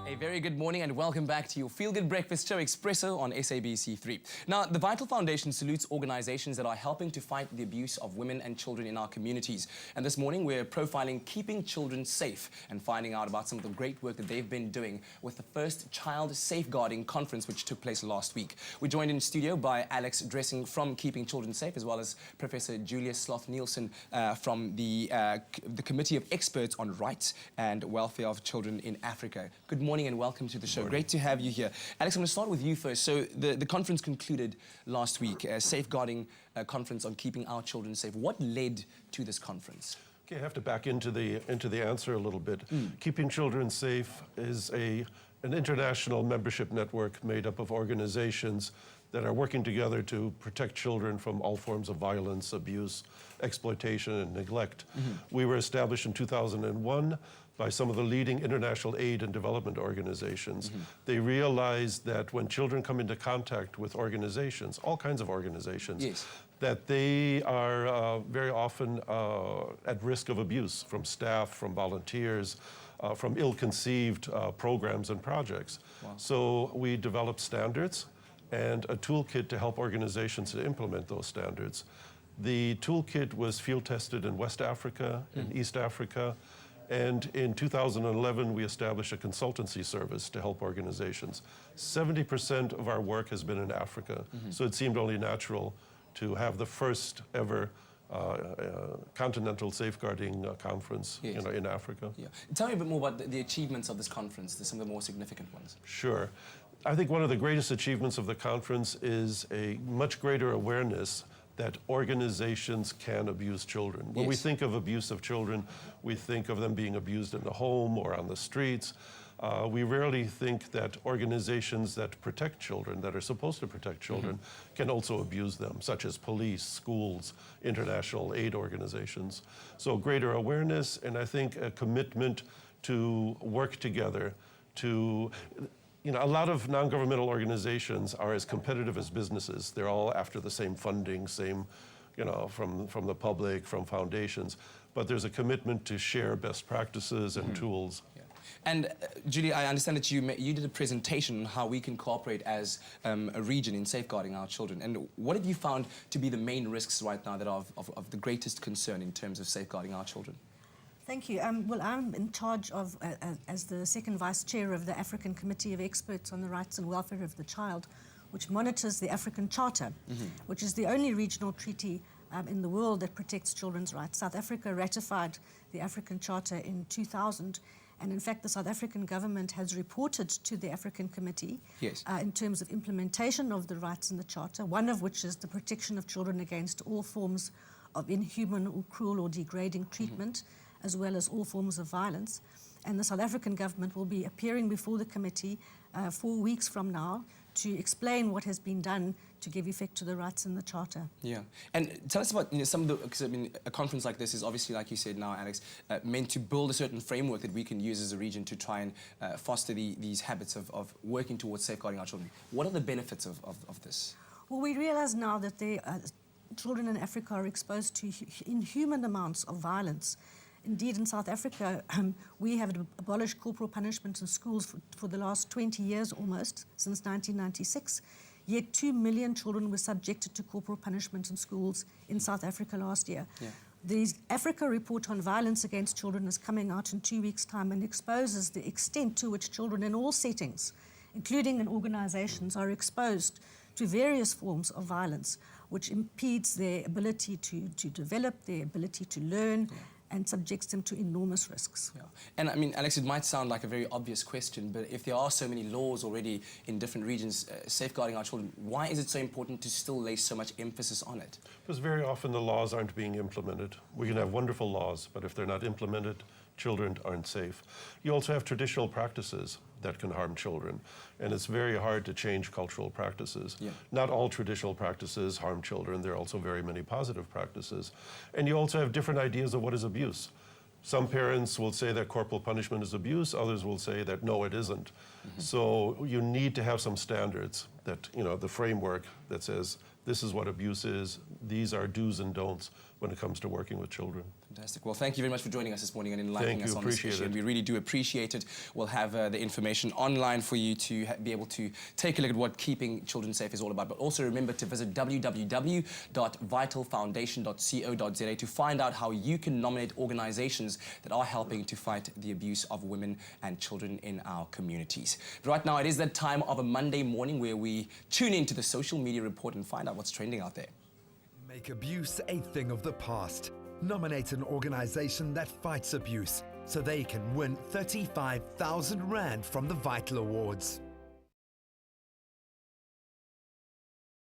A very good morning and welcome back to your Feel Good Breakfast Show Expresso on SABC3. Now, the Vital Foundation salutes organizations that are helping to fight the abuse of women and children in our communities. And this morning, we're profiling Keeping Children Safe and finding out about some of the great work that they've been doing with the first Child Safeguarding Conference, which took place last week. We're joined in studio by Alex Dressing from Keeping Children Safe, as well as Professor Julius Sloth-Nielsen from the Committee of Experts on Rights and Welfare of Children in Africa. Good morning and welcome to the show. Great to have you here. Alex, I'm going to start with you first. So the conference concluded last week, a safeguarding conference on keeping our children safe. What led to this conference? Okay, I have to back into the answer a little bit. Keeping Children Safe is an international membership network made up of organizations that are working together to protect children from all forms of violence, abuse, exploitation, and neglect. We were established in 2001 by some of the leading international aid and development organizations. They realized that when children come into contact with organizations, all kinds of organizations, that they are very often at risk of abuse from staff, from volunteers, from ill-conceived programs and projects. So we developed standards and a toolkit to help organizations to implement those standards. The toolkit was field tested in West Africa, in East Africa, and in 2011 we established a consultancy service to help organizations. 70% of our work has been in Africa, so it seemed only natural to have the first ever continental safeguarding conference in Africa. Tell me a bit more about the achievements of this conference, some of the more significant ones. Sure. I think one of the greatest achievements of the conference is a much greater awareness that organizations can abuse children. When we think of abuse of children, we think of them being abused in the home or on the streets. We rarely think that organizations that protect children, that are supposed to protect children, can also abuse them, such as police, schools, international aid organizations. So greater awareness, and I think a commitment to work together to... a lot of non-governmental organizations are as competitive as businesses. They're all after the same funding, same, from the public, from foundations. But there's a commitment to share best practices and tools. And Julie, I understand that you did a presentation on how we can cooperate as a region in safeguarding our children. And what have you found to be the main risks right now that are of the greatest concern in terms of safeguarding our children? Thank you. Well, I'm in charge of, as the second vice chair of the African Committee of Experts on the Rights and Welfare of the Child, which monitors the African Charter, which is the only regional treaty in the world that protects children's rights. South Africa ratified the African Charter in 2000, and in fact the South African government has reported to the African Committee in terms of implementation of the rights in the Charter, one of which is the protection of children against all forms of inhuman or cruel or degrading treatment, as well as all forms of violence. And the South African government will be appearing before the committee 4 weeks from now to explain what has been done to give effect to the rights in the Charter. Yeah, and tell us about some of the, because I mean, a conference like this is obviously, like you said now, Alex, meant to build a certain framework that we can use as a region to try and foster these habits of working towards safeguarding our children. What are the benefits of this? Well, we realize now that children in Africa are exposed to inhuman amounts of violence. Indeed, in South Africa, we have abolished corporal punishment in schools for the last 20 years almost, since 1996. Yet 2 million children were subjected to corporal punishment in schools in South Africa last year. The Africa Report on Violence Against Children is coming out in 2 weeks' time and exposes the extent to which children in all settings, including in organizations, are exposed to various forms of violence, which impedes their ability to develop, their ability to learn, and subjects them to enormous risks. And I mean, Alex, it might sound like a very obvious question, but if there are so many laws already in different regions safeguarding our children, why is it so important to still lay so much emphasis on it? Because very often the laws aren't being implemented. We can have wonderful laws, but if they're not implemented, children aren't safe. You also have traditional practices that can harm children, and it's very hard to change cultural practices. Not all traditional practices harm children. There are also very many positive practices. And you also have different ideas of what is abuse. Some parents will say that corporal punishment is abuse, others will say that no, it isn't. So you need to have some standards that, the framework that says this is what abuse is, these are do's and don'ts when it comes to working with children. Fantastic. Well, thank you very much for joining us this morning and enlightening Thank us you. on this Appreciate issue. it. And we really do appreciate it. We'll have the information online for you to be able to take a look at what keeping children safe is all about. But also remember to visit www.vitalfoundation.co.za to find out how you can nominate organizations that are helping to fight the abuse of women and children in our communities. But right now, it is that time of a Monday morning where we tune into the social media report and find out what's trending out there. Make abuse a thing of the past. Nominate an organization that fights abuse so they can win 35,000 Rand from the Vital Awards.